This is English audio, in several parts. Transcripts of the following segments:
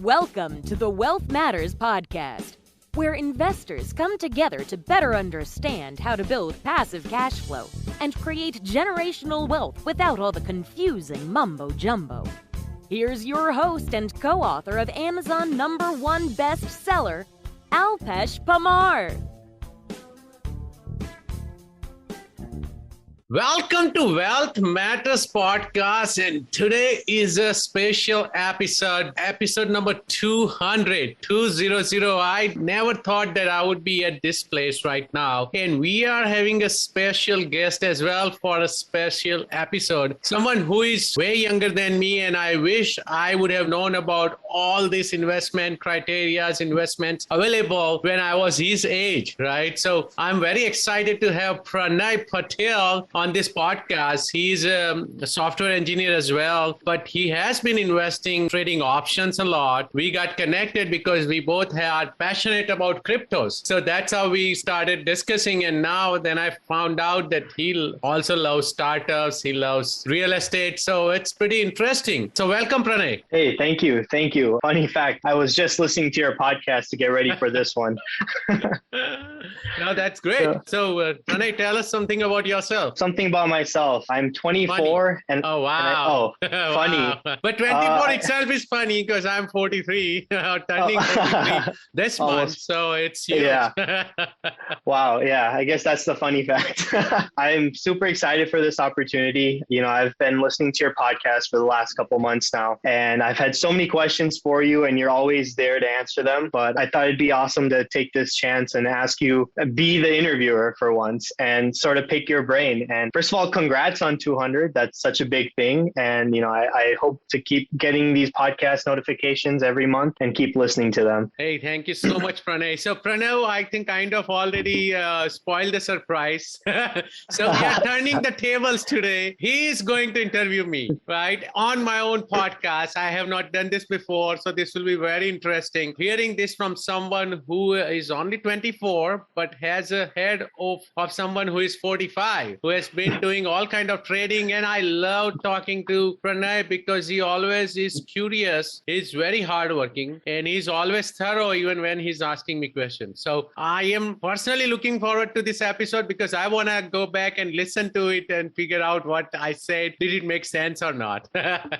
Welcome to the Wealth Matters podcast, where investors come together to better understand how to build passive cash flow and create generational wealth without all the confusing mumbo-jumbo. Here's your host and co-author of Amazon #1 bestseller, Alpesh Parmar. Welcome to Wealth Matters podcast, and today is a special episode number 200. I never thought that I would be at this place right now, and we are having a special guest as well for a special episode. Someone who is way younger than me, and I wish I would have known about all these investment investments available when I was his age, right? So I'm very excited to have Pranay Patel on this podcast. He's a software engineer as well, but he has been trading options a lot. We got connected because we both are passionate about cryptos. So that's how we started discussing. And now then I found out that he also loves startups. He loves real estate. So it's pretty interesting. So welcome, Pranay. Hey, thank you. Funny fact, I was just listening to your podcast to get ready for this one. No, that's great. So Pranay, tell us something about yourself. Something about myself. I'm 24 funny. and oh wow, funny. Wow. But 24 itself is funny because I'm 43, turning 43 this month, so it's huge. Yeah. Wow. Yeah, I guess that's the funny fact. I'm super excited for this opportunity. You know, I've been listening to your podcast for the last couple months now, and I've had so many questions for you, and you're always there to answer them. But I thought it'd be awesome to take this chance and ask you, be the interviewer for once, and sort of pick your brain. And first of all, congrats on 200. That's such a big thing. And, you know, I hope to keep getting these podcast notifications every month and keep listening to them. Hey, thank you so much, Pranay. So Pranay, I think kind of already spoiled the surprise. So we are turning the tables today. He is going to interview me, right? On my own podcast. I have not done this before. So this will be very interesting. Hearing this from someone who is only 24, but has a head of someone who is 45, who has been doing all kind of trading. And I love talking to Pranay because he always is curious. He's very hardworking and he's always thorough even when he's asking me questions. So I am personally looking forward to this episode because I want to go back and listen to it and figure out what I said. Did it make sense or not?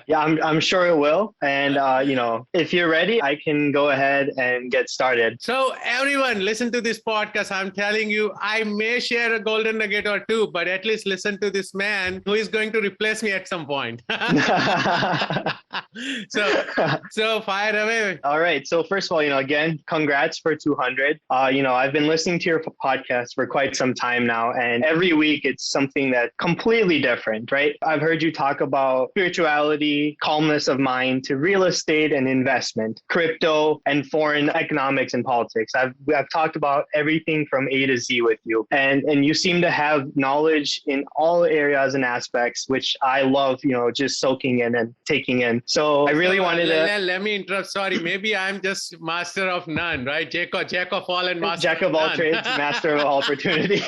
Yeah, I'm sure it will. And, you know, if you're ready, I can go ahead and get started. So everyone, listen to this podcast. I'm telling you, I may share a golden nugget or two, but at least listen to this man who is going to replace me at some point. So fire away. All right. So first of all, you know, again, congrats for 200. You know, I've been listening to your podcast for quite some time now, and every week it's something that's completely different, right? I've heard you talk about spirituality, calmness of mind, to real estate and investment, crypto, and foreign economics and politics. I've talked about everything from A to Z with you, and you seem to have knowledge in all areas and aspects, which I love, you know, just soaking in and taking in. So I really wanted to... Let me interrupt. Sorry, maybe I'm just master of none, right? Jack of all and master Jack of all none. trades, master of all opportunity.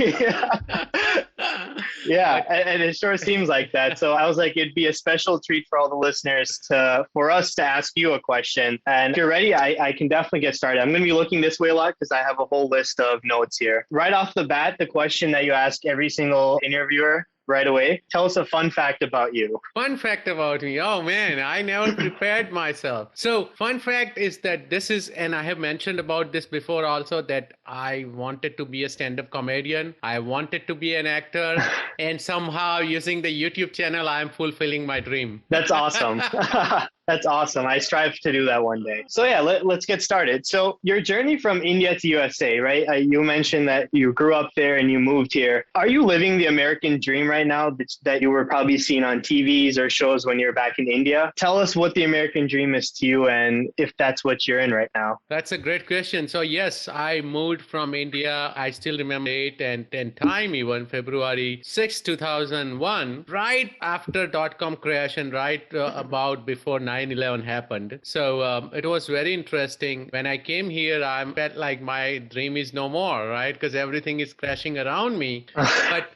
Yeah, and it sure seems like that. So I was like, it'd be a special treat for all the listeners for us to ask you a question. And if you're ready, I can definitely get started. I'm going to be looking this way a lot because I have a whole list of notes here. Right off the bat, the question that you ask every single interviewer right away. Tell us a fun fact about you. Fun fact about me. Oh man, I never prepared myself. So fun fact is that this is, and I have mentioned about this before also, that I wanted to be a stand-up comedian. I wanted to be an actor, and somehow using the YouTube channel, I'm fulfilling my dream. That's awesome. That's awesome. I strive to do that one day. So yeah, let's get started. So your journey from India to USA, right? You mentioned that you grew up there and you moved here. Are you living the American dream right now that you were probably seeing on TVs or shows when you were back in India? Tell us what the American dream is to you and if that's what you're in right now. That's a great question. So yes, I moved moved from India. I still remember date and time even, February 6, 2001, right after dot-com crash and right about before 9/11 happened. So it was very interesting. When I came here, I felt like my dream is no more, right? Because everything is crashing around me.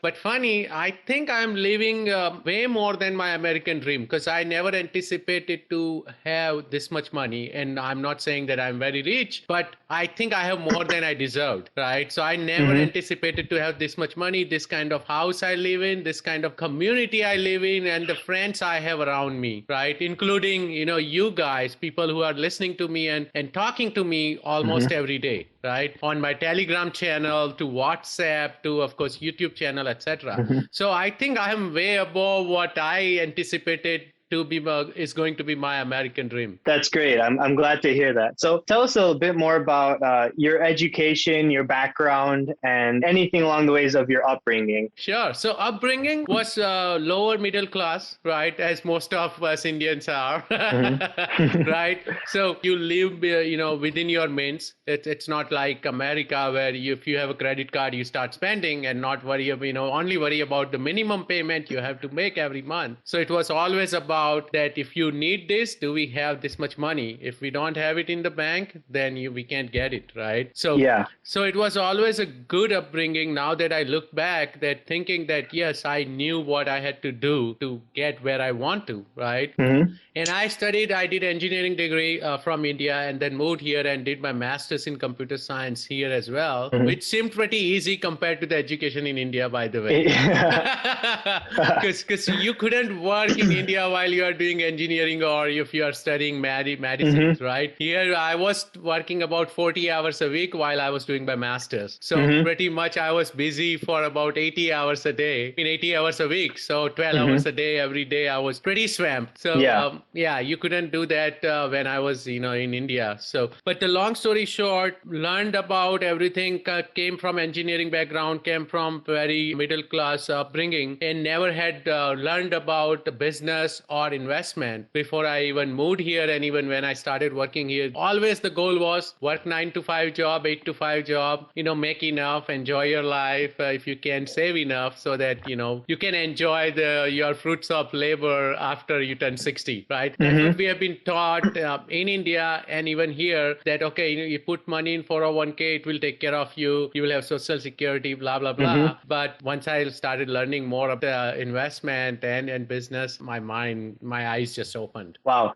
But funny, I think I'm living way more than my American dream because I never anticipated to have this much money. And I'm not saying that I'm very rich, but I think I have more than I deserved, right? So I never anticipated to have this much money, this kind of house I live in, this kind of community I live in, and the friends I have around me, right? Including, you guys, people who are listening to me and talking to me almost every day, right? On my Telegram channel to WhatsApp to, of course, YouTube channel, etc. So I think I am way above what I anticipated to be is going to be my American dream. That's great. I'm glad to hear that. So tell us a little bit more about your education, your background, and anything along the ways of your upbringing. Sure. So upbringing was lower middle class, right? As most of us Indians are, right? So you live, within your means. It's not like America where if you have a credit card, you start spending and not worry, only worry about the minimum payment you have to make every month. So it was always about that if you need this, do we have this much money? If we don't have it in the bank, then we can't get it, right? So it was always a good upbringing. Now that I look back, that thinking that, yes, I knew what I had to do to get where I want to, right? And I did engineering degree from India and then moved here and did my master's in computer science here as well, which seemed pretty easy compared to the education in India, by the way. Because you couldn't work in India while you are doing engineering or if you are studying medicine, right? Here I was working about 40 hours a week while I was doing my master's. So pretty much I was busy for about 80 hours a day, 80 hours a week. So 12 hours a day, every day I was pretty swamped. So you couldn't do that when I was, in India. So, but the long story short, learned about everything, came from engineering background, came from very middle class upbringing and never had learned about business or investment before I even moved here. And even when I started working here, always the goal was work 9 to 5 job, 8 to 5 job, make enough, enjoy your life. If you can save enough so that, you can enjoy your fruits of labor after you turn 60, right? That's what we have been taught in India and even here that, okay, you put money in 401k, it will take care of you. You will have social security, blah, blah, blah. But once I started learning more of the investment and business, my eyes just opened. Wow.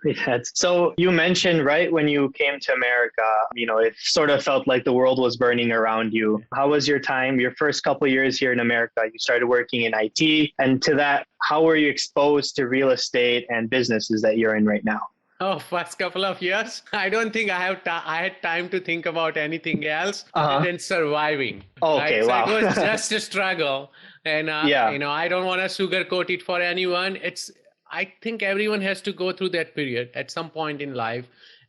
So you mentioned right when you came to America, it sort of felt like the world was burning around you. How was your time, your first couple of years here in America? You started working in IT, and to that, how were you exposed to real estate and businesses that you're in right now? Oh, first couple of years, I don't think I had time to think about anything else than surviving. Okay, right? wow. So it was just a struggle. And, I don't want to sugarcoat it for anyone. I think everyone has to go through that period at some point in life.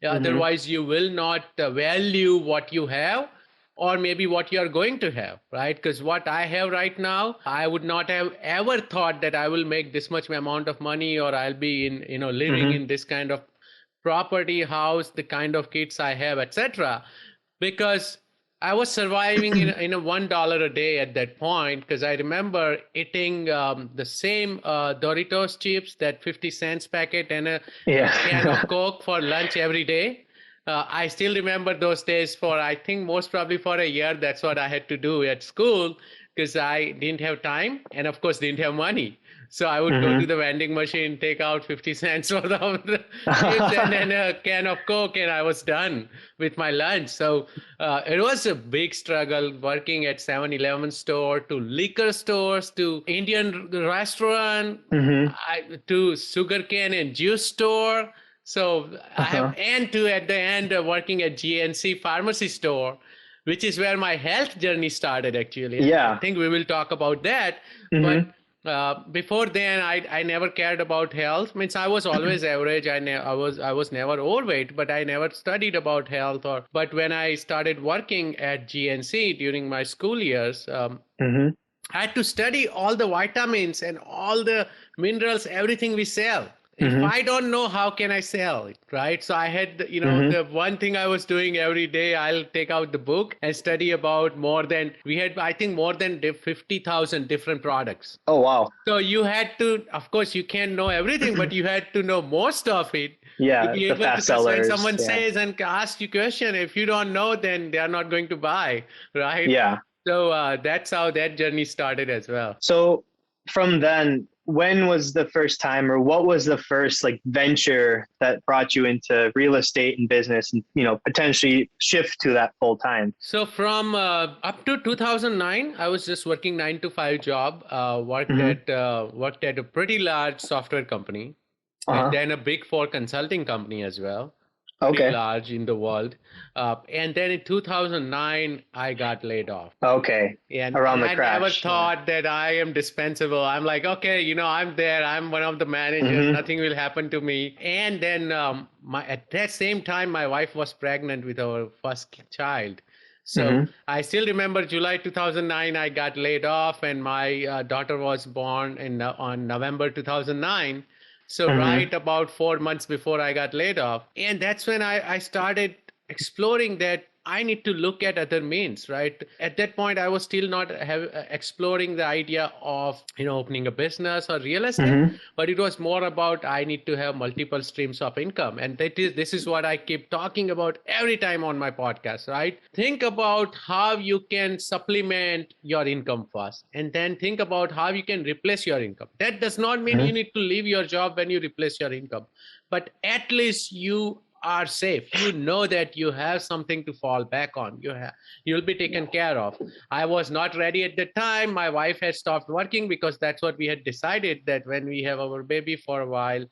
Otherwise, you will not value what you have or maybe what you are going to have, right? Because what I have right now, I would not have ever thought that I will make this much amount of money or I'll be living in this kind of property, house, the kind of kids I have, etc. Because I was surviving in a $1 a day at that point, because I remember eating the same Doritos chips, that 50 cents packet, and a can of Coke for lunch every day. I still remember those days for, I think most probably for a year. That's what I had to do at school because I didn't have time and of course didn't have money. So I would go to the vending machine, take out 50 cents worth of the chips and then a can of Coke, and I was done with my lunch. So it was a big struggle working at 7-Eleven store to liquor stores to Indian restaurant to sugarcane and juice store. So I have at the end working at GNC pharmacy store, which is where my health journey started actually. Yeah. I think we will talk about that. But before then, I never cared about health. Means I was always average. I was never overweight, but I never studied about health. But when I started working at GNC during my school years, I had to study all the vitamins and all the minerals, everything we sell. if Mhm. I don't know, how can I sell it, right? So I had, Mhm. the one thing I was doing every day, I'll take out the book and study about I think more than 50,000 different products. Oh, wow. So you had to, of course, you can't know everything, but you had to know most of it to Yeah, be the able to, fast because when sellers. someone Yeah. says and asks you question, if you don't know, then they are not going to buy, right? Yeah. So that's how that journey started as well. So from then, when was the first time, or what was the first like venture that brought you into real estate and business, and potentially shift to that full time? So from up to 2009, I was just working 9 to 5 job. Mhm. Worked at a pretty large software company, and Uh-huh. then a big four consulting company as well, pretty Okay. large in the world. And then in 2009, I got laid off. Okay. And Around the I never crash. Yeah. thought that I am dispensable. I'm like, okay, I'm there. I'm one of the managers. Mhm. Nothing will happen to me. And then at that same time, my wife was pregnant with our first child. So Mhm. I still remember July 2009, I got laid off, and my daughter was born on November 2009. So Mhm. right about 4 months before I got laid off. And that's when I started exploring that I need to look at other means, right? At that point, I was still not exploring the idea of opening a business or real estate, Mhm. but it was more about I need to have multiple streams of income, and this is what I keep talking about every time on my podcast, right? Think about how you can supplement your income first, and then think about how you can replace your income. That does not mean you Mhm. need to leave your job when you replace your income, but at least you are safe. You know that you have something to fall back on. You'll be taken care of. I was not ready at the time. My wife had stopped working because that's what we had decided, that when we have our baby for a while,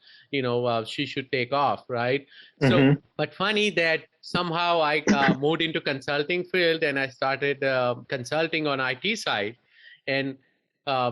she should take off, right? So, Mhm. but funny that somehow I moved into consulting field, and I started consulting on IT side, and uh,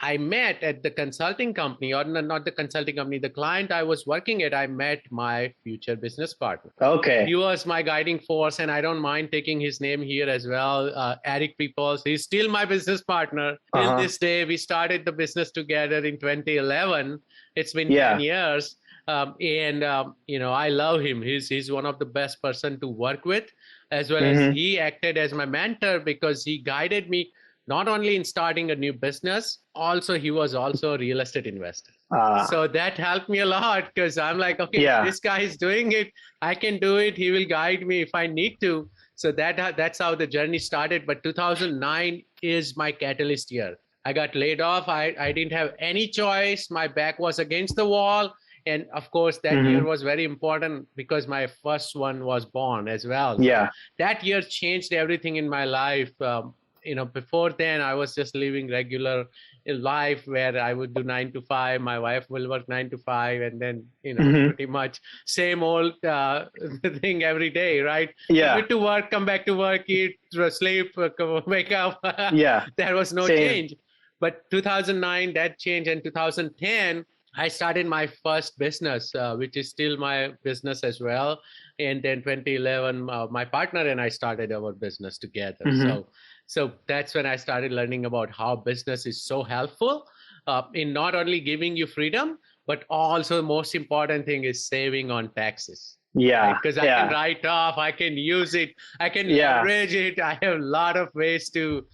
I met at the consulting company, or not the consulting company, the client I was working at, I met my future business partner. Okay. He was my guiding force, and I don't mind taking his name here as well. Eric Peoples, he's still my business partner. Till Uh-huh. this day, we started the business together in 2011. It's been 10 Yeah. years. And I love him. He's one of the best person to work with, as well as Mhm. he acted as my mentor because he guided me not only in starting a new business, also he was also a real estate investor. Uh, So that helped me a lot because I'm like, okay, yeah. this guy is doing it. I can do it. He will guide me if I need to. So that's how the journey started. But 2009 is my catalyst year. I got laid off. I didn't have any choice. My back was against the wall. And of course, that year Mhm. was very important because my first one was born as well. So Yeah. that year changed everything in my life. Before then, I was just living regular life where I would do 9 to 5. My wife will work 9 to 5, and then Mhm. pretty much same old thing every day, right? Yeah. Commute to work, come back to work, eat, sleep, wake up. Yeah. There was no Same. change. But 2009 that changed, and 2010 I started my first business, which is still my business as well. And then 2011, my partner and I started our business together. Mhm. So that's when I started learning about how business is so helpful in not only giving you freedom, but also the most important thing is saving on taxes. Right? Yeah. Because I can Yeah. write off, I can use it, I can Yeah. leverage it. I have a lot of ways to,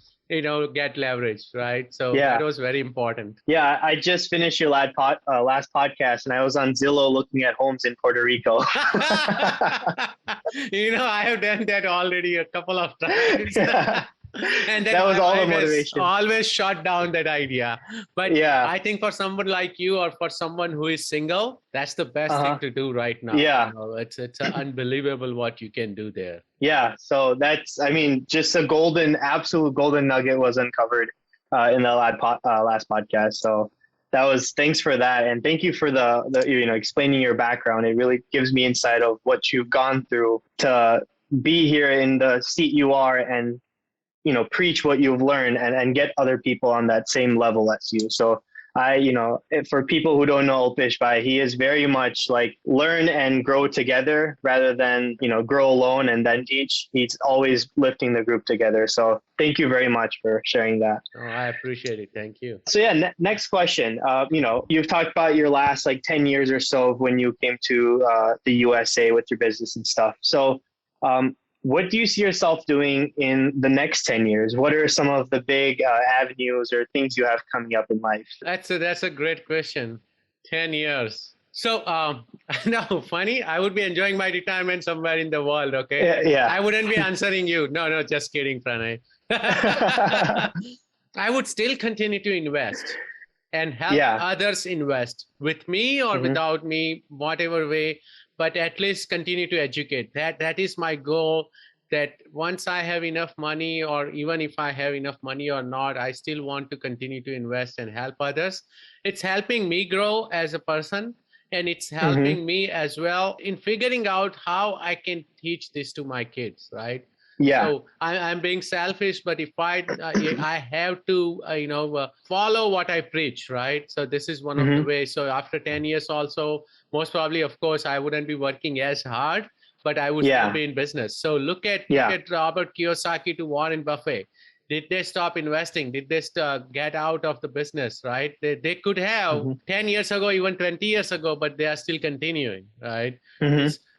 get leverage, right? So that Yeah. was very important. Yeah. I just finished your last podcast, and I was on Zillow looking at homes in Puerto Rico. I have done that already a couple of times. Yeah. And then That was my all the wife has motivation. always shut down that idea. But Yeah. I think for someone like you, or for someone who is single, that's the best thing Uh-huh. to do right now. Yeah. It's unbelievable what you can do there. Yeah. So I mean, just a absolute golden nugget was uncovered in the last podcast. So thanks for that. And thank you for the explaining your background. It really gives me insight of what you've gone through to be here in the seat you are, and preach what you've learned, and get other people on that same level as you. So For people who don't know Alpesh Bhai, he is very much like learn and grow together rather than, grow alone and then teach. He's always lifting the group together. So thank you very much for sharing that. Oh, I appreciate it. Thank you. So yeah, next question. You've talked about your last like 10 years or so of when you came to the USA with your business and stuff. So what do you see yourself doing in the next 10 years? What are some of the big avenues or things you have coming up in life? That's a great question. 10 years. So, no, funny. I would be enjoying my retirement somewhere in the world. Okay. Yeah. I wouldn't be answering you. No, just kidding, Pranay. I would still continue to invest and help others invest with me or without me, whatever way. But at least continue to educate. That is my goal, that once I have enough money, or even if I have enough money or not, I still want to continue to invest and help others. It's helping me grow as a person, and it's helping me as well in figuring out how I can teach this to my kids, right? Yeah. So I'm being selfish, but if I have to, follow what I preach, right? So this is one of the ways. So after 10 years also, most probably, of course, I wouldn't be working as hard, but I would still be in business. So look at Robert Kiyosaki to Warren Buffett. Did they stop investing? Did they get out of the business, right? They could have 10 years ago, even 20 years ago, but they are still continuing, right?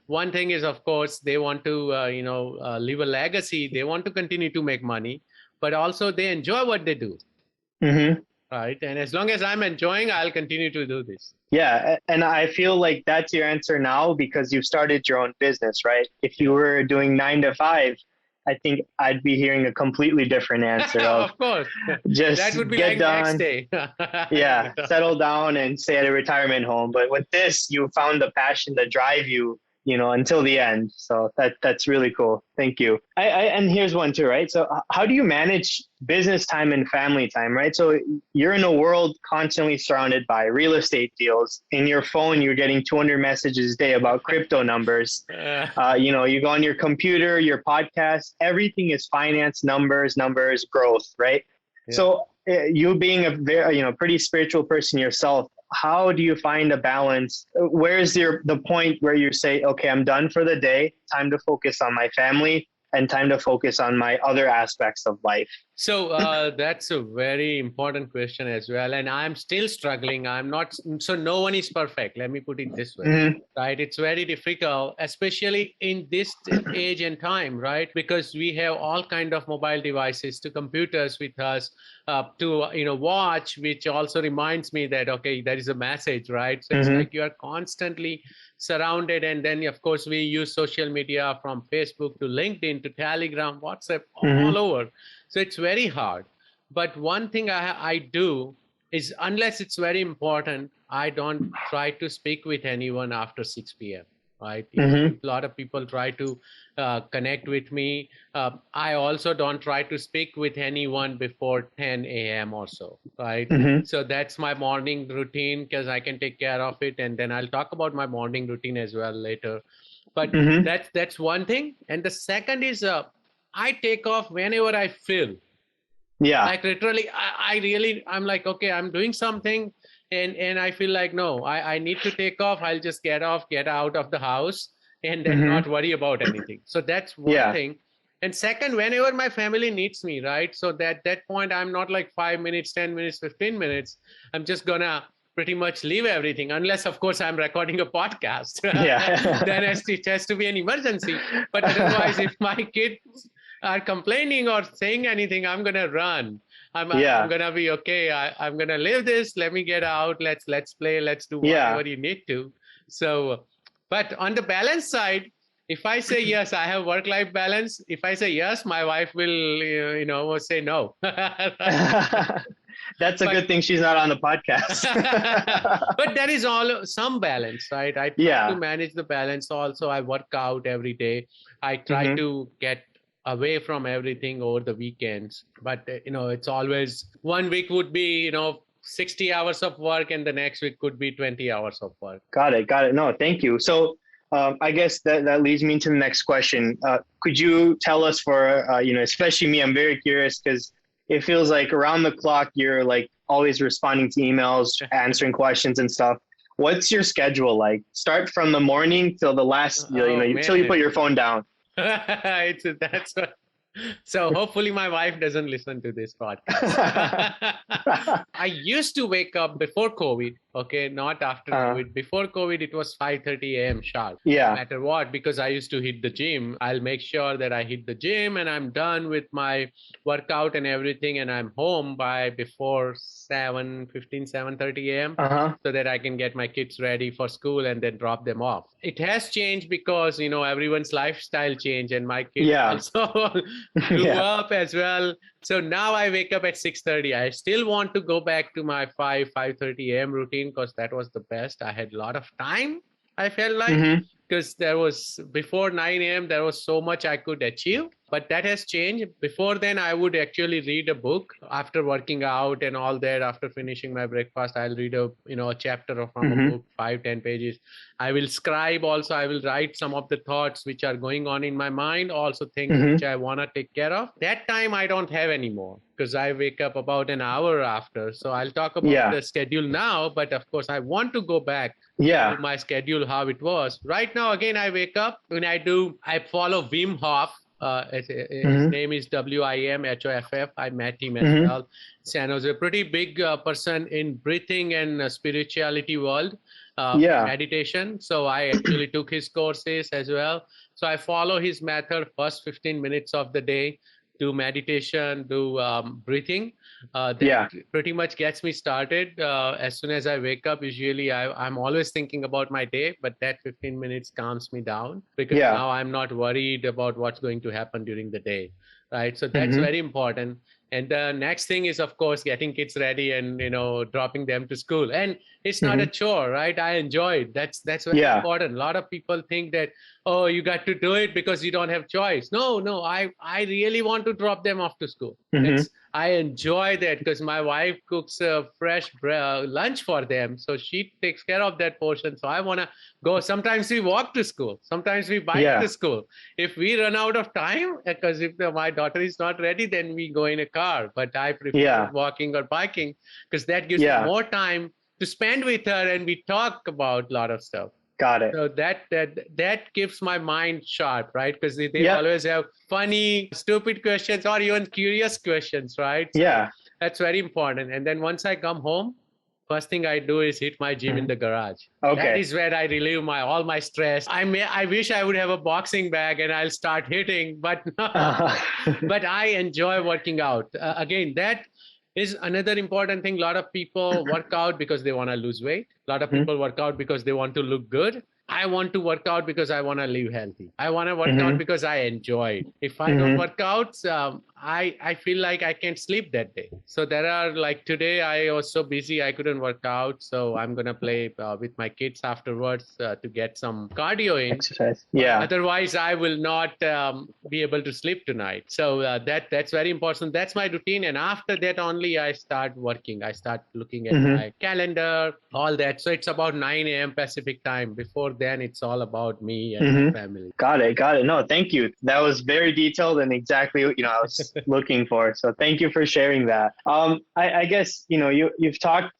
One thing is, of course, they want to, leave a legacy. They want to continue to make money, but also they enjoy what they do. Right. And as long as I'm enjoying, I'll continue to do this. Yeah. And I feel like that's your answer now because you've started your own business, right? If you were doing 9 to 5, I think I'd be hearing a completely different answer. Of course. Just that would be get like done. Next day. Yeah. Settle down and stay at a retirement home. But with this, you found the passion that drive you, until the end. So that's really cool. Thank you. And here's one too, right? So how do you manage business time and family time, right? So you're in a world constantly surrounded by real estate deals. In your phone, you're getting 200 messages a day about crypto numbers. You go on your computer, your podcast, everything is finance, numbers, growth, right? Yeah. So you being a very, pretty spiritual person yourself, how do you find a balance? Where is the point where you say, okay, I'm done for the day, time to focus on my family and time to focus on my other aspects of life? So that's a very important question as well. And I'm still struggling. So no one is perfect. Let me put it this way, right? It's very difficult, especially in this age and time, right? Because we have all kind of mobile devices to computers with us, to, watch, which also reminds me that, okay, there is a message, right? So it's like you are constantly surrounded. And then, of course, we use social media from Facebook to LinkedIn to Telegram, WhatsApp, all over. So it's very hard. But one thing I do is, unless it's very important, I don't try to speak with anyone after 6 p.m. Right? A lot of people try to connect with me. I also don't try to speak with anyone before 10 a.m. or so. Right? So that's my morning routine, because I can take care of it. And then I'll talk about my morning routine as well later. But that's one thing. And the second is, I take off whenever I feel. Yeah. Like literally, I'm like, okay, I'm doing something and I feel like, no, I need to take off. I'll just get out of the house and then not worry about anything. So that's one thing. And second, whenever my family needs me, right? So that point, I'm not like 5 minutes, 10 minutes, 15 minutes. I'm just gonna pretty much leave everything, unless, of course, I'm recording a podcast. Then it has to be an emergency. But otherwise, if my kids are complaining or saying anything, I'm going to run. I'm going to be okay. I'm going to live this. Let me get out. Let's play. Let's do whatever you need to. So, but on the balance side, if I say yes, I have work-life balance. If I say yes, my wife will, say no. That's a good thing she's not on the podcast. But there is some balance, right? I try to manage the balance also. I work out every day. I try to get away from everything over the weekends. But, it's always, one week would be, 60 hours of work and the next week could be 20 hours of work. Got it. No, thank you. So I guess that leads me to the next question. Could you tell us for, especially me, I'm very curious because it feels like around the clock, you're like always responding to emails, answering questions and stuff. What's your schedule like? Start from the morning till the last, till you put your phone down. That's what. So hopefully my wife doesn't listen to this podcast. I used to wake up before COVID, okay, not after COVID. Before COVID, it was 5:30 a.m. sharp. Yeah. No matter what, because I used to hit the gym. I'll make sure that I hit the gym and I'm done with my workout and everything, and I'm home by before 7:30 a.m. So that I can get my kids ready for school and then drop them off. It has changed because, everyone's lifestyle changed, and my kids also grew up as well. So now I wake up at 6:30. I still want to go back to my 5:30 a.m. routine because that was the best. I had a lot of time, I felt like, because there was before 9 a.m. there was so much I could achieve. But that has changed. Before then, I would actually read a book after working out and all that. After finishing my breakfast, I'll read a chapter from a book, 5-10 pages. I will scribe also. I will write some of the thoughts which are going on in my mind, also things which I want to take care of. That time I don't have anymore because I wake up about an hour after. So I'll talk about the schedule now, but of course I want to go back to my schedule, how it was. Right now, again, I wake up when I follow Wim Hof. His name is WIMHOFF. I met him as well. And was a pretty big person in breathing and spirituality world, meditation. So I actually took his courses as well. So I follow his method first 15 minutes of the day. Do meditation, do breathing. That pretty much gets me started. As soon as I wake up, usually I'm always thinking about my day, but that 15 minutes calms me down because now I'm not worried about what's going to happen during the day, right? So that's very important. And the next thing is, of course, getting kids ready and, dropping them to school. And it's not a chore, right? I enjoy it. That's very important. A lot of people think that, oh, you got to do it because you don't have choice. No, I really want to drop them off to school. I enjoy that because my wife cooks a fresh lunch for them. So she takes care of that portion. So I want to go. Sometimes we walk to school. Sometimes we bike to school. If we run out of time, because if my daughter is not ready, then we go in a car. But I prefer walking or biking because that gives me more time to spend with her and we talk about a lot of stuff. Got it. So that keeps my mind sharp, right? Because they always have funny, stupid questions or even curious questions, right? So that's very important. And then once I come home, first thing I do is hit my gym in the garage. Okay. That is where I relieve all my stress. I wish I would have a boxing bag and I'll start hitting, but no. But I enjoy working out. Again, that is another important thing. A lot of people work out because they want to lose weight. A lot of people work out because they want to look good. I want to work out because I want to live healthy. I want to work out because I enjoy it. If I don't work out, I feel like I can't sleep that day. So there are like today, I was so busy, I couldn't work out. So I'm going to play with my kids afterwards to get some cardio in. Exercise. Otherwise, I will not be able to sleep tonight. So that's very important. That's my routine. And after that only, I start working. I start looking at my calendar, all that. So it's about 9 a.m. Pacific time. Before then, it's all about me and my family. Got it. No, thank you. That was very detailed and exactly what I was looking for. So thank you for sharing that. I guess, you've talked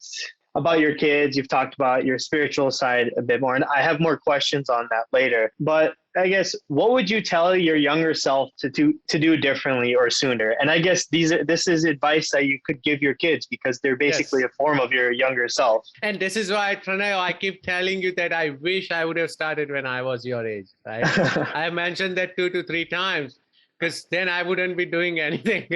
about your kids, you've talked about your spiritual side a bit more, and I have more questions on that later. But I guess, what would you tell your younger self to do differently or sooner? And I guess this is advice that you could give your kids because they're basically a form of your younger self. And this is why, Pranay, I keep telling you that I wish I would have started when I was your age, right? I mentioned that 2 to 3 times because then I wouldn't be doing anything.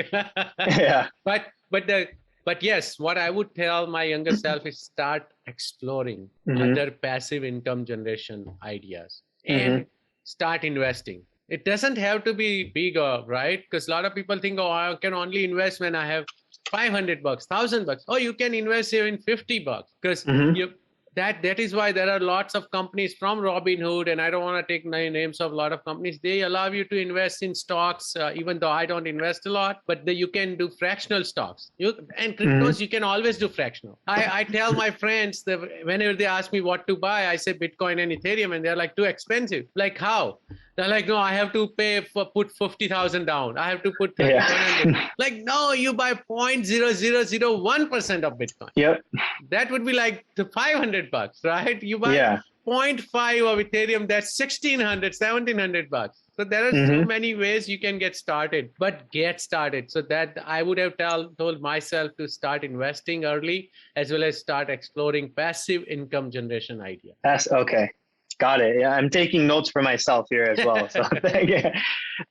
But yes, what I would tell my younger self is start exploring other passive income generation ideas and start investing. It doesn't have to be big, right? Because a lot of people think, I can only invest when I have $500, $1,000. Oh, you can invest even $50 because that is why there are lots of companies from Robinhood, and I don't want to take names of a lot of companies. They allow you to invest in stocks, even though I don't invest a lot, but you can do fractional stocks. And cryptos, you can always do fractional. I tell my friends that whenever they ask me what to buy, I say Bitcoin and Ethereum, and they're like, too expensive. Like, how? They're like, no, I have to put 50,000 down. I have to put 3,100. Like, no, you buy 0.0001% of Bitcoin. Yep. That would be like the $500, right? You buy 0.5 of Ethereum, that's $1,600, $1,700. So there are so many ways you can get started, but get started. So that I would have told myself to start investing early, as well as start exploring passive income generation idea. That's okay. Got it. Yeah, I'm taking notes for myself here as well. So,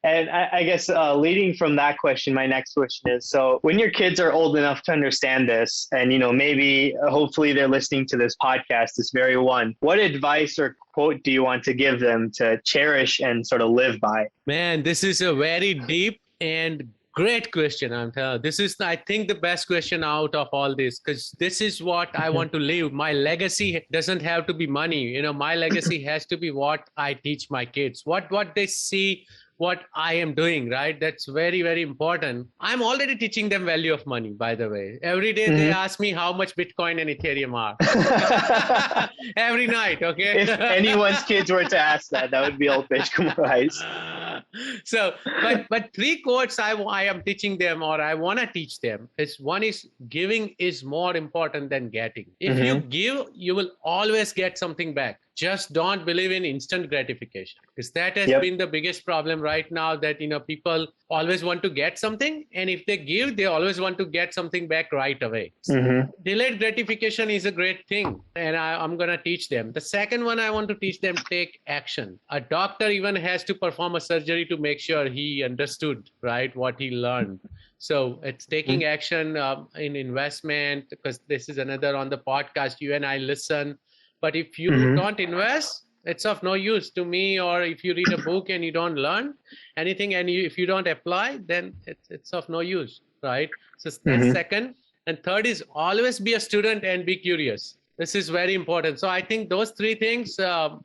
and I guess leading from that question, my next question is: so when your kids are old enough to understand this, and maybe hopefully they're listening to this podcast, this very one, what advice or quote do you want to give them to cherish and sort of live by? Man, this is a very deep and great question. I'm telling you, this is, I think, the best question out of all this, because this is what I want to leave. My legacy doesn't have to be money. My legacy has to be what I teach my kids, what they see, what I am doing, right? That's very, very important. I'm already teaching them value of money, by the way. Every day they ask me how much Bitcoin and Ethereum are. Every night, okay? If anyone's kids were to ask that would be Alpesh Parmar's. So, but three quotes I am teaching them, or I want to teach them, is one is giving is more important than getting. If you give, you will always get something back. Just don't believe in instant gratification, because that has been the biggest problem right now, that people always want to get something, and if they give, they always want to get something back right away. Delayed gratification is a great thing, and I'm going to teach them. The second one I want to teach them, take action. A doctor even has to perform a surgery to make sure he understood, right, what he learned. So it's taking action in investment, because this is another on the podcast, you and I listen. But if you don't invest, it's of no use to me. Or if you read a book and you don't learn anything, and if you don't apply, then it's of no use, right? So that's second. And third is always be a student and be curious. This is very important. So I think those three things are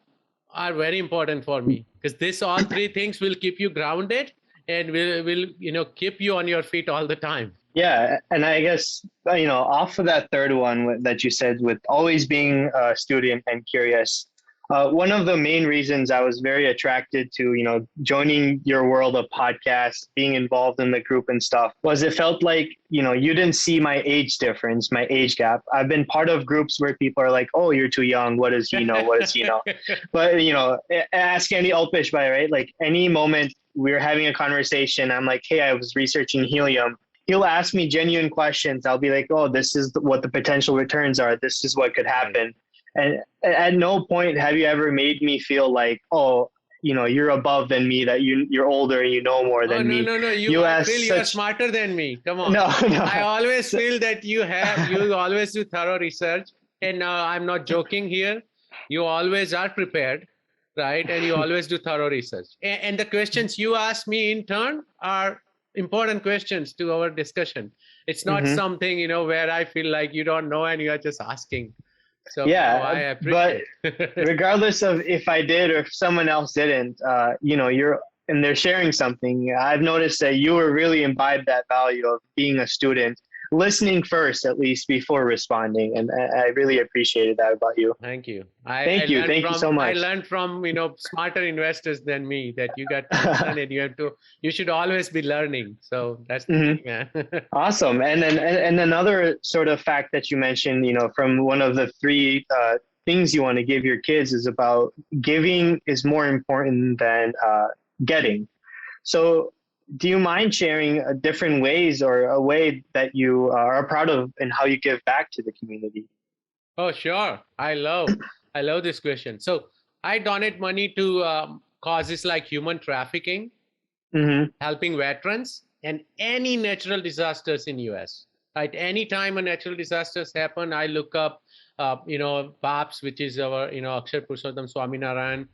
very important for me, because all three things will keep you grounded and will keep you on your feet all the time. Yeah. And I guess, off of that third one that you said, with always being a student and curious, one of the main reasons I was very attracted to, joining your world of podcasts, being involved in the group and stuff, was it felt like, you didn't see my age difference, my age gap. I've been part of groups where people are like, oh, you're too young. What does he know? What does he know? But, ask any Alpesh by, right? Like any moment we're having a conversation, I'm like, hey, I was researching helium. He'll ask me genuine questions. I'll be like, oh, this is what the potential returns are. This is what could happen. And at no point have you ever made me feel like, oh, you're above than me, that you're older and you know more than me. No. You feel you're smarter than me. Come on. No. I always feel that you always do thorough research. And I'm not joking here. You always are prepared, right? And you always do thorough research. And the questions you ask me in turn are important questions to our discussion. It's not something, where I feel like you don't know and you are just asking. So I appreciate but regardless of if I did or if someone else didn't, and they're sharing something, I've noticed that you were really imbibed that value of being a student, listening first, at least, before responding. And I really appreciated that about you. Thank you. Thank you so much. I learned from, smarter investors than me, that you got to learn and you should always be learning. So that's the thing, man. Awesome. And then, and another sort of fact that you mentioned, from one of the three things you want to give your kids is about giving is more important than getting. So do you mind sharing different ways or a way that you are proud of and how you give back to the community? Oh, sure. I love this question. So I donate money to causes like human trafficking, helping veterans, and any natural disasters in US. Right? Any time a natural disasters happen, I look up, PAPS, which is our, Akshar Purushottam Swaminarayan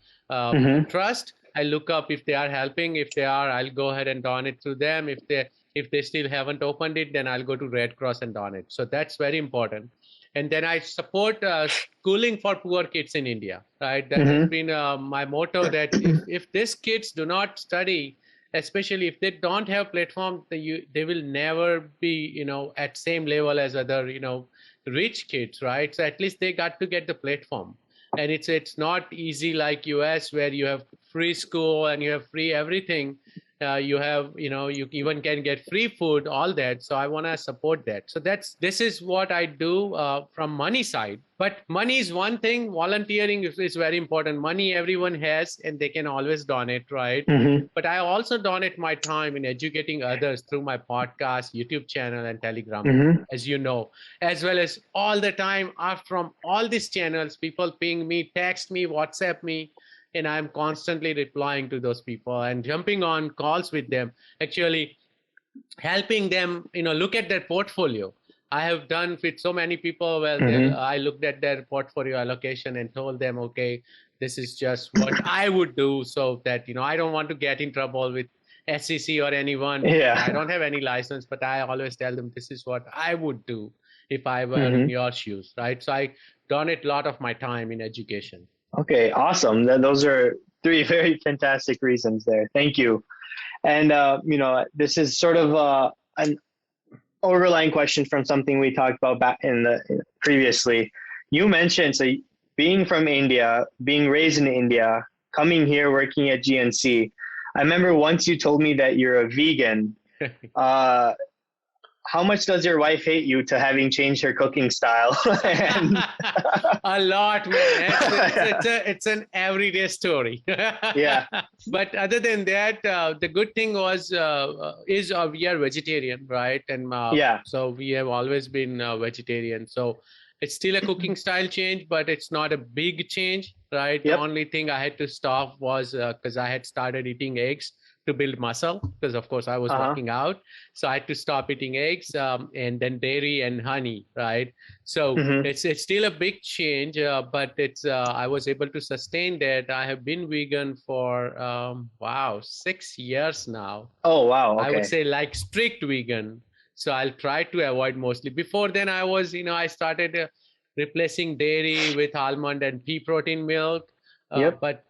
Trust. I look up if they are helping. If they are, I'll go ahead and donate to them. If they still haven't opened it, then I'll go to Red Cross and donate. So that's very important. And then I support schooling for poor kids in India, right? That has been my motto, that if these kids do not study, especially if they don't have platform, they will never be, at same level as other, rich kids, right? So at least they got to get the platform. And it's not easy like US, where you have free school and you have free everything. You have, you even can get free food, all that. So I want to support that. So this is what I do from money side. But money is one thing. Volunteering is very important. Money everyone has, and they can always donate, right? But I also donate my time in educating others through my podcast, YouTube channel, and Telegram, as you know, as well as all the time from all these channels, people ping me, text me, WhatsApp me, and I'm constantly replying to those people and jumping on calls with them, actually helping them, look at their portfolio. I have done with so many people where I looked at their portfolio allocation and told them, okay, this is just what I would do, so that, I don't want to get in trouble with SEC or anyone. I don't have any license, but I always tell them, this is what I would do if I were in your shoes, right? So I donate a lot of my time in education. Okay, awesome. Those are three very fantastic reasons there. Thank you. And, this is sort of an overlying question from something we talked about back previously. You mentioned, so being from India, being raised in India, coming here, working at GNC. I remember once you told me that you're a vegan. How much does your wife hate you to having changed her cooking style? A lot, man. It's an everyday story. Yeah. But other than that, the good thing was we are vegetarian, right? And so we have always been vegetarian. So it's still a cooking style change, but it's not a big change, right? The only thing I had to stop was because I had started eating eggs to build muscle, because of course I was working out. So I had to stop eating eggs, and then dairy and honey, right? So it's still a big change, but I was able to sustain that. I have been vegan for 6 years now. Oh wow! Okay. I would say like strict vegan. So I'll try to avoid mostly. Before then, I was, I started replacing dairy with almond and pea protein milk. But,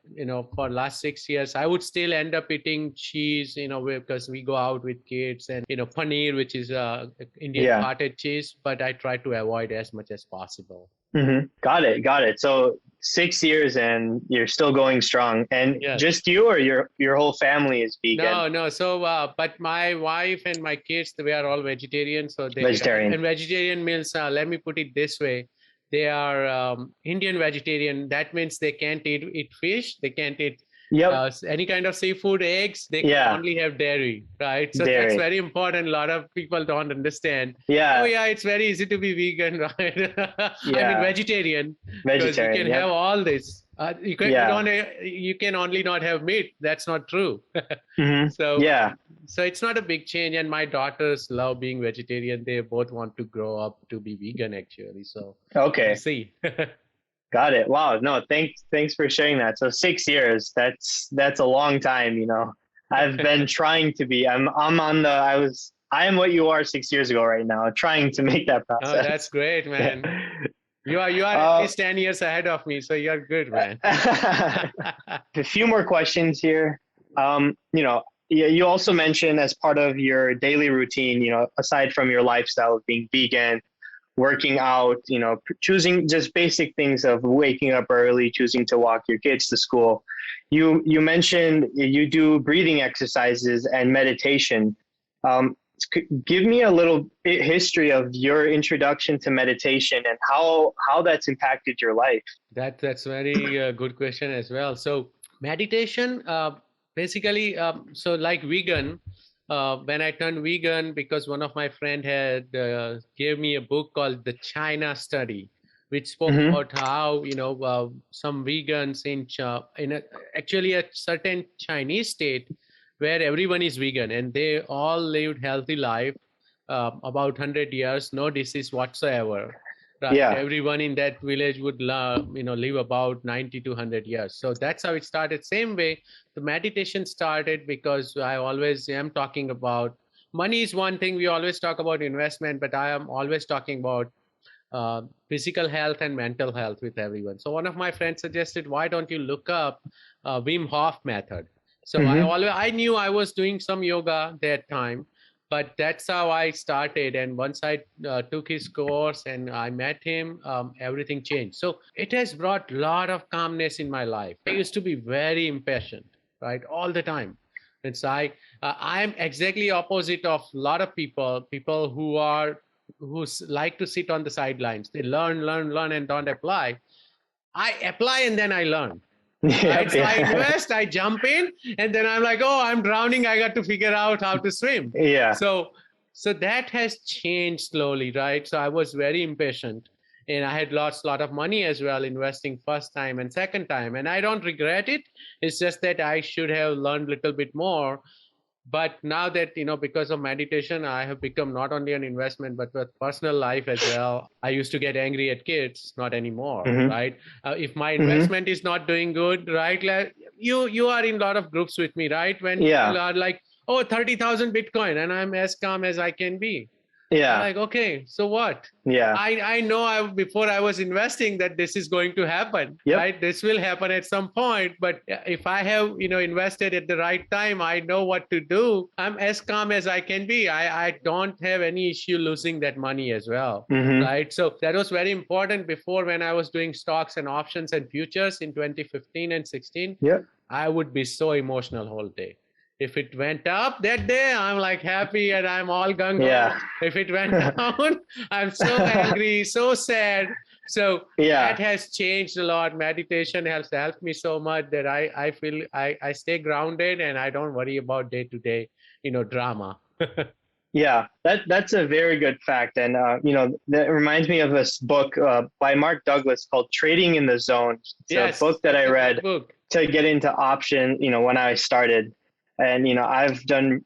for last 6 years, I would still end up eating cheese, because we go out with kids, and, paneer, which is Indian cottage cheese, but I try to avoid as much as possible. Got it. So 6 years and you're still going strong, and just you or your whole family is vegan? No. So, but my wife and my kids, we are all vegetarian. So vegetarian. And vegetarian meals, let me put it this way. They are Indian vegetarian. That means they can't eat fish. They can't eat any kind of seafood, eggs. They can only have dairy, right? So that's very important. A lot of people don't understand. It's very easy to be vegan, right? I mean, vegetarian. Because you can have all this. You can only not have meat. That's not true. So it's not a big change. And my daughters love being vegetarian. They both want to grow up to be vegan, actually. So we'll see. Got it. Wow. No, thanks for sharing that. So 6 years, that's a long time, I've been trying to be, I am what you are 6 years ago right now, trying to make that process. Oh, that's great, man. You are at least 10 years ahead of me, so you're good, man. A few more questions here. You also mentioned, as part of your daily routine, aside from your lifestyle of being vegan, working out, choosing just basic things of waking up early, choosing to walk your kids to school. You mentioned you do breathing exercises and meditation. Give me a little bit history of your introduction to meditation and how that's impacted your life. That's very good question as well. So meditation, basically, so like vegan, when I turned vegan, because one of my friend had gave me a book called The China Study, which spoke about how, some vegans in actually a certain Chinese state where everyone is vegan and they all lived healthy life, about 100 years, no disease whatsoever. Right? Everyone in that village would live about 90 to 100 years. So that's how it started. Same way, the meditation started because I always am talking about money is one thing. We always talk about investment, but I am always talking about physical health and mental health with everyone. So one of my friends suggested, why don't you look up Wim Hof method? So I knew I was doing some yoga that time, but that's how I started. And once I took his course and I met him, everything changed. So it has brought a lot of calmness in my life. I used to be very impatient, right, all the time. And so I'm exactly opposite of a lot of people who like to sit on the sidelines. They learn, and don't apply. I apply and then I learn. Right? So I invest, I jump in, and then I'm like, oh, I'm drowning. I got to figure out how to swim. Yeah. So that has changed slowly, right? So I was very impatient, and I had lost a lot of money as well, investing first time and second time. And I don't regret it. It's just that I should have learned a little bit more. But now that, because of meditation, I have become not only an investment, but with personal life as well. I used to get angry at kids, not anymore, right? If my investment is not doing good, right? Like you are in a lot of groups with me, right? When people are like, oh, 30,000 Bitcoin, and I'm as calm as I can be. Yeah. I'm like, okay, so what? Yeah. I know before I was investing that this is going to happen, right? This will happen at some point. But if I have, invested at the right time, I know what to do. I'm as calm as I can be. I don't have any issue losing that money as well, right? So that was very important before when I was doing stocks and options and futures in 2015 and 16. I would be so emotional whole day. If it went up that day, I'm like happy and I'm all gung-ho. If it went down, I'm so angry, so sad. So that has changed a lot. Meditation has helped me so much that I feel I stay grounded and I don't worry about day-to-day, drama. Yeah, that's a very good fact. And, that reminds me of this book by Mark Douglas called Trading in the Zone. It's a book that I read to get into option, when I started. And, I've done,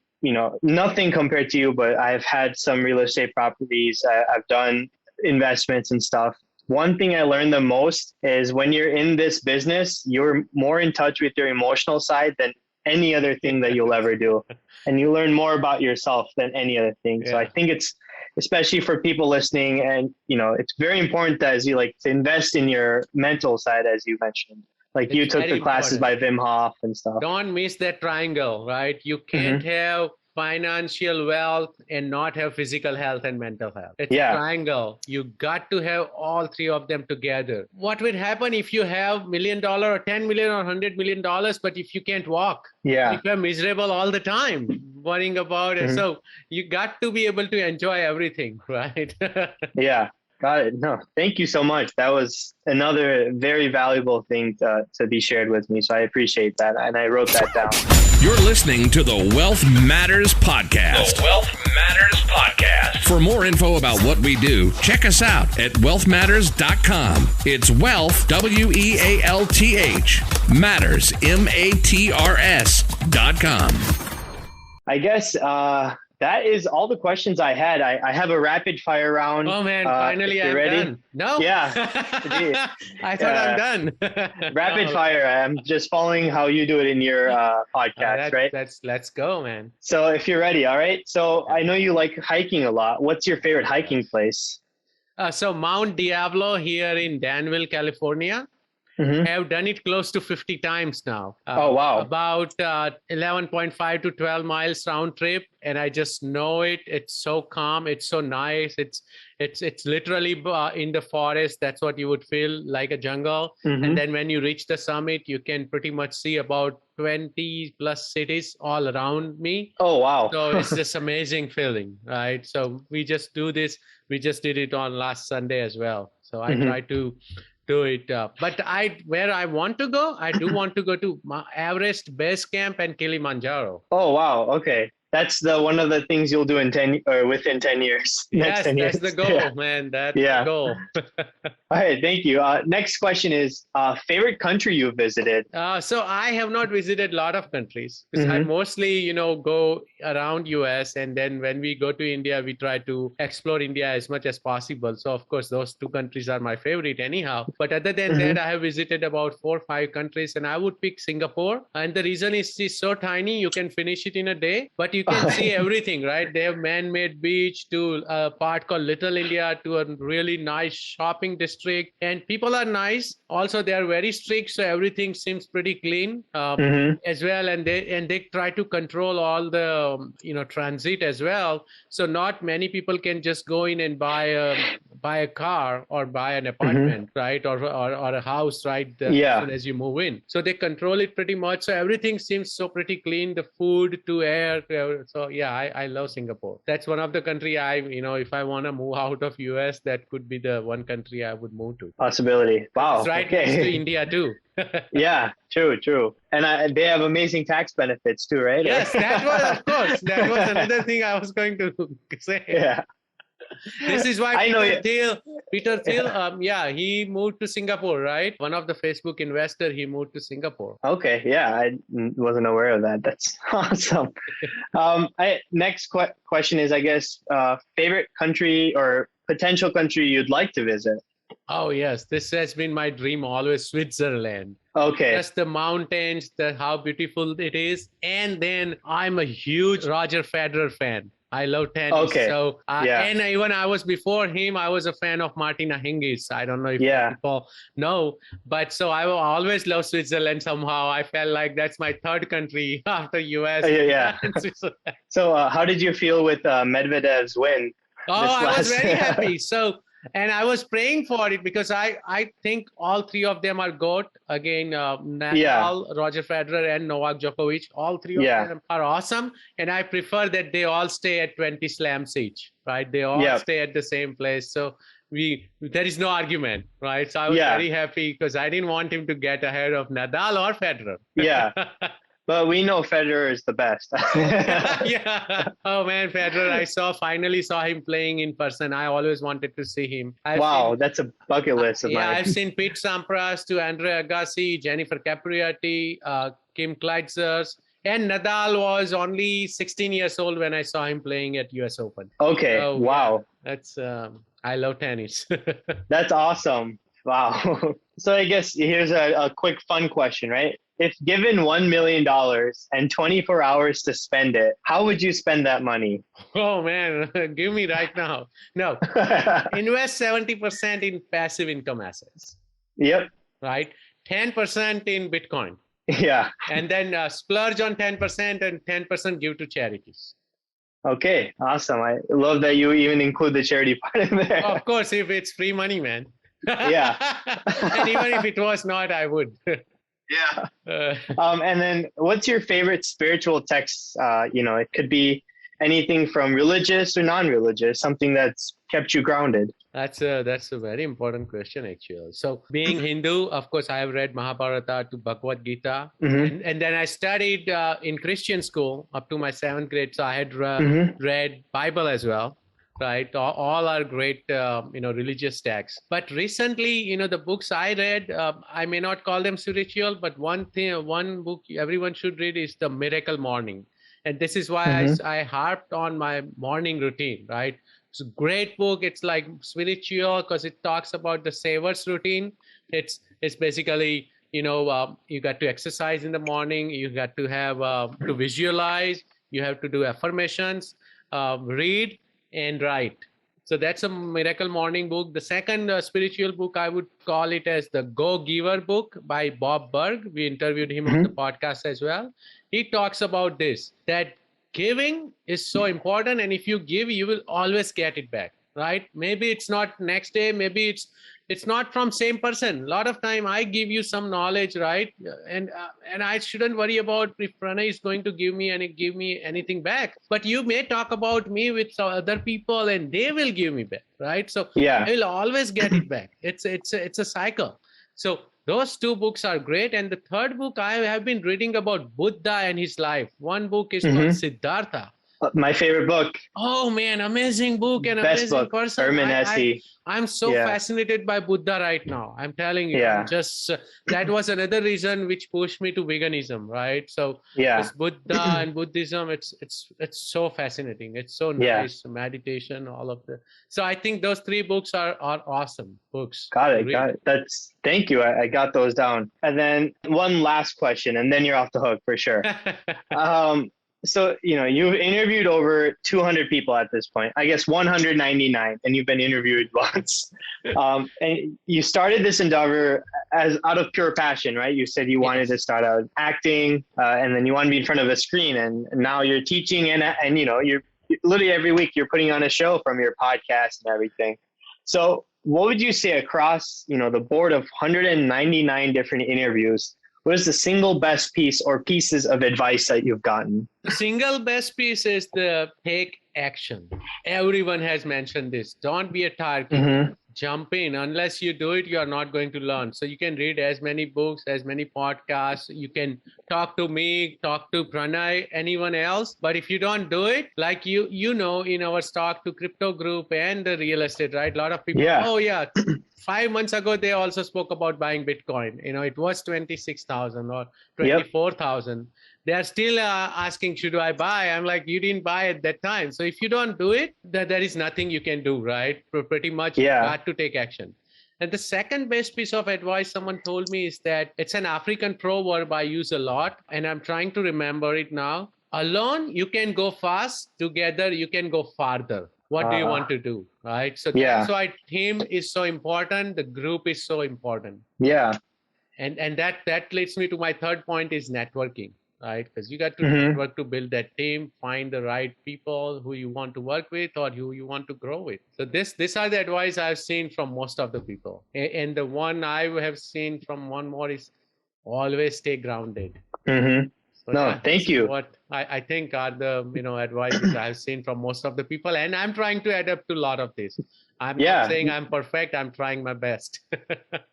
nothing compared to you, but I've had some real estate properties. I've done investments and stuff. One thing I learned the most is when you're in this business, you're more in touch with your emotional side than any other thing that you'll ever do. And you learn more about yourself than any other thing. So I think it's, especially for people listening, and, it's very important as you to invest in your mental side, as you mentioned. Like you took the classes by Wim Hof and stuff. Don't miss that triangle, right? You can't have financial wealth and not have physical health and mental health. It's a triangle. You got to have all three of them together. What would happen if you have $1 million or 10 million or $100 million, but if you can't walk? If you're miserable all the time, worrying about it. So you got to be able to enjoy everything, right? Got it. No, thank you so much. That was another very valuable thing to be shared with me. So I appreciate that. And I wrote that down. You're listening to the Wealth Matters Podcast. The Wealth Matters Podcast. For more info about what we do, check us out at wealthmatters.com. It's wealth, WEALTH, matters, MATRS.com. I guess that is all the questions I had. I have a rapid fire round. Oh man, finally I'm ready? Done. No? Yeah. I thought I'm done. Rapid fire. I'm just following how you do it in your podcast, right? Let's go, man. So if you're ready, all right. So I know you like hiking a lot. What's your favorite hiking place? So Mount Diablo here in Danville, California. Have done it close to 50 times now. Oh, wow. About 11.5 to 12 miles round trip. And I just know it. It's so calm. It's so nice. It's literally in the forest. That's what you would feel like, a jungle. And then when you reach the summit, you can pretty much see about 20 plus cities all around me. Oh, wow. So it's just amazing feeling, right? So we just do this. We just did it on last Sunday as well. So I try to do it. But where I want to go, I do want to go to Everest Base Camp and Kilimanjaro. Oh, wow. Okay. That's one of the things you'll do within 10 years. Yes, that's the goal, man. That's the goal. All right, thank you. Next question is favorite country you've visited? So I have not visited a lot of countries because I mostly, go around US, and then when we go to India, we try to explore India as much as possible. So of course, those two countries are my favorite anyhow. But other than that, I have visited about 4 or 5 countries, and I would pick Singapore. And the reason is it's so tiny, you can finish it in a day. But you can see everything, right? They have man-made beach to a part called Little India to a really nice shopping district. And people are nice. Also, they are very strict, so everything seems pretty clean as well. And they try to control all the transit as well. So not many people can just go in and buy a car or buy an apartment, right? Or a house, right? As soon as you move in. So they control it pretty much. So everything seems so pretty clean, the food to air. So yeah, I love Singapore. That's one of the country if I want to move out of US, that could be the one country I would move to. Possibility. Wow. It's right next to India too. Yeah, true. And they have amazing tax benefits too, right? Yes, that was another thing I was going to say. Yeah. This is why Peter Thiel, Yeah. he moved to Singapore, right? One of the Facebook investor, he moved to Singapore. Okay, yeah, I wasn't aware of that. That's awesome. Next question is, I guess, favorite country or potential country you'd like to visit? Oh, yes. This has been my dream always, Switzerland. Okay. Just the mountains, how beautiful it is. And then I'm a huge Roger Federer fan. I love tennis. Okay. So, and even I was before him, I was a fan of Martina Hingis. I don't know if people know, but so I will always love Switzerland somehow. I felt like that's my third country after US. So how did you feel with Medvedev's win? Oh, I was very happy. And I was praying for it because I think all three of them are GOAT. Again, Nadal, Roger Federer, and Novak Djokovic. All three of them are awesome. And I prefer that they all stay at 20 slams each, right? They all stay at the same place. So there is no argument, right? So I was very happy because I didn't want him to get ahead of Nadal or Federer. Yeah. But we know Federer is the best. Yeah. Oh man, Federer! I finally saw him playing in person. I always wanted to see him. That's a bucket list of mine. Yeah, I've seen Pete Sampras, to Andre Agassi, Jennifer Capriati, Kim Clijsters, and Nadal was only 16 years old when I saw him playing at US Open. Okay. So, wow. That's I love tennis. That's awesome. Wow. So I guess here's a quick fun question, right? If given $1 million and 24 hours to spend it, how would you spend that money? Oh man, give me right now. No, invest 70% in passive income assets. Yep. Right? 10% in Bitcoin. Yeah. And then splurge on 10% and 10% give to charities. Okay, awesome. I love that you even include the charity part in there. Of course, if it's free money, man. Yeah. And even if it was not, I would. Yeah. And then what's your favorite spiritual text? It could be anything from religious or non-religious, something that's kept you grounded. That's a very important question, actually. So being Hindu, of course, I have read Mahabharata to Bhagavad Gita. And then I studied in Christian school up to my 7th grade. So I had read Bible as well. Right, all are great, religious texts. But recently, the books I read, I may not call them spiritual, but one book everyone should read is The Miracle Morning, and this is why I harped on my morning routine. Right, it's a great book. It's like spiritual because it talks about the saver's routine. It's basically you got to exercise in the morning. You got to have to visualize. You have to do affirmations, read, and write. So that's a Miracle Morning book. The second spiritual book, I would call it as the Go Giver book by Bob Berg. We interviewed him on the podcast as well. He talks about this, that giving is so important. And if you give, you will always get it back, right? Maybe it's not next day. Maybe it's not from same person. A lot of time I give you some knowledge, right? And I shouldn't worry about if Pranay is going to give me anything back. But you may talk about me with some other people and they will give me back, right? So I will always get it back. It's a cycle. So those two books are great. And the third book, I have been reading about Buddha and his life. One book is called Siddhartha. My favorite book. Oh man, amazing book and Best amazing book. person. Herman Hesse. I'm so fascinated by Buddha right now. I'm telling you, that was another reason which pushed me to veganism, right? So this Buddha and Buddhism, it's so fascinating. It's so nice. Meditation, all of the. So I think those three books are awesome books. Got it. Thank you. I got those down. And then one last question, and then you're off the hook for sure. So, you've interviewed over 200 people at this point, I guess 199, and you've been interviewed once. And you started this endeavor as out of pure passion, right? You said you wanted to start out acting, and then you want to be in front of a screen, and now you're teaching, and you're literally every week you're putting on a show from your podcast and everything. So what would you say across, the board of 199 different interviews? What is the single best piece or pieces of advice that you've gotten? The single best piece is the take action. Everyone has mentioned this. Don't be a target. Jump in. Unless you do it, you are not going to learn. So you can read as many books, as many podcasts. You can talk to me, talk to Pranay, anyone else. But if you don't do it, like in our stock to crypto group and the real estate, right? A lot of people, 5 months ago, they also spoke about buying Bitcoin. It was 26,000 or 24,000. They are still asking, should I buy? I'm like, you didn't buy at that time. So if you don't do it, there is nothing you can do, right? Pretty much you got to take action. And the second best piece of advice someone told me is that it's an African proverb I use a lot, and I'm trying to remember it now. Alone, you can go fast. Together, you can go farther. What do you want to do, right? So that's why team is so important. The group is so important. Yeah. And that leads me to my third point is networking, right? Because you got to network to build that team, find the right people who you want to work with or who you want to grow with. So these are the advice I've seen from most of the people. And the one I have seen from one more is always stay grounded. So thank you. What I think are the advices I've seen from most of the people, and I'm trying to adapt to a lot of this. I'm not saying I'm perfect. I'm trying my best.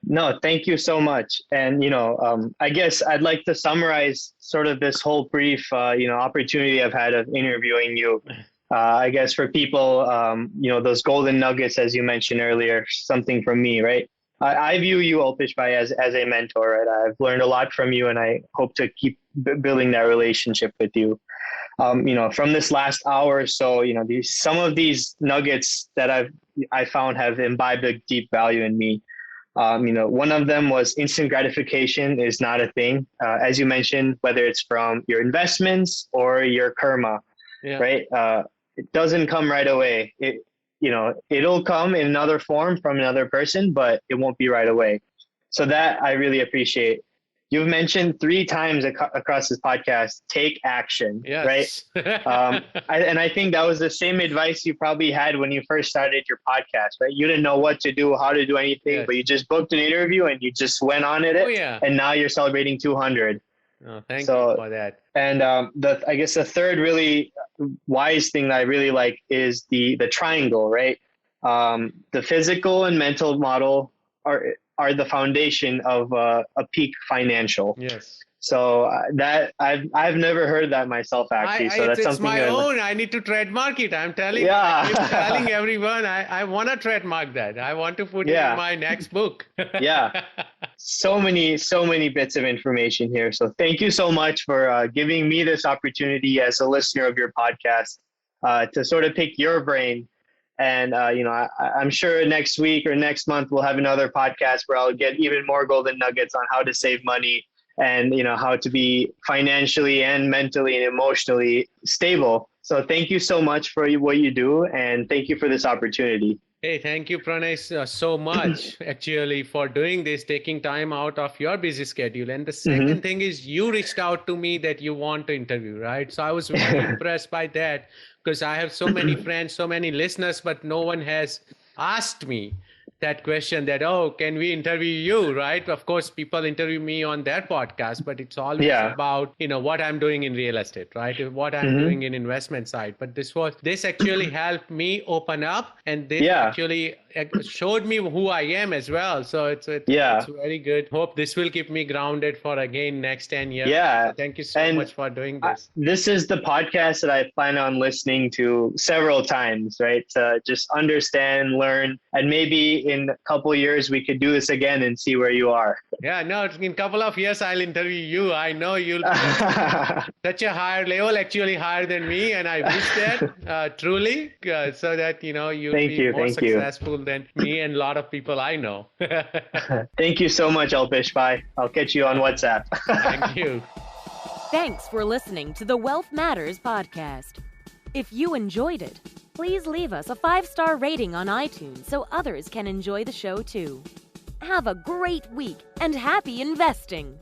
No, thank you so much. And I guess I'd like to summarize sort of this whole brief opportunity I've had of interviewing you. I guess for people, those golden nuggets, as you mentioned earlier, something from me, right? I view you, Alpesh Bhai, as a mentor, right? I've learned a lot from you, and I hope to keep building that relationship with you. From this last hour or so, some of these nuggets that I found have imbibed a deep value in me. One of them was instant gratification is not a thing. As you mentioned, whether it's from your investments or your karma, right? It doesn't come right away. It'll come in another form from another person, but it won't be right away. So that I really appreciate. You've mentioned 3 times across this podcast, take action, right? And I think that was the same advice you probably had when you first started your podcast, right? You didn't know what to do, how to do anything, but you just booked an interview and you just went on it. And now you're celebrating 200. Oh, thank you for that. And I guess the third really wise thing that I really like is the triangle, right? The physical and mental model are the foundation of a peak financial. Yes. So that I've never heard that myself, actually. So that's something. It's my own. I need to trademark it. I'm telling you. I keep telling everyone I want to trademark that. I want to put it in my next book. So many bits of information here. So thank you so much for giving me this opportunity as a listener of your podcast to sort of pick your brain. And, I'm sure next week or next month, we'll have another podcast where I'll get even more golden nuggets on how to save money and, how to be financially and mentally and emotionally stable. So thank you so much for what you do. And thank you for this opportunity. Hey, thank you, Pranay, so much actually for doing this, taking time out of your busy schedule. And the second thing is you reached out to me that you want to interview, right? So I was very impressed by that because I have so many friends, so many listeners, but no one has asked me that question that, can we interview you, right? Of course, people interview me on their podcast, but it's always about, what I'm doing in real estate, right? What I'm doing in investment side. But this actually helped me open up, and this actually showed me who I am as well. So it's very good. Hope this will keep me grounded for again next 10 years. Yeah. Thank you so much for doing this. This is the podcast that I plan on listening to several times, right? To just understand, learn, and maybe in a couple of years we could do this again and see where you are. Yeah, no, in a couple of years I'll interview you. I know you'll be such a higher level, actually higher than me, and I wish that truly, so that you'll be more successful than me and a lot of people I know. Thank you so much, Alpesh Bhai. I'll catch you on WhatsApp. Thank you. Thanks for listening to the Wealth Matters podcast. If you enjoyed it, please leave us a 5-star rating on iTunes so others can enjoy the show too. Have a great week and happy investing!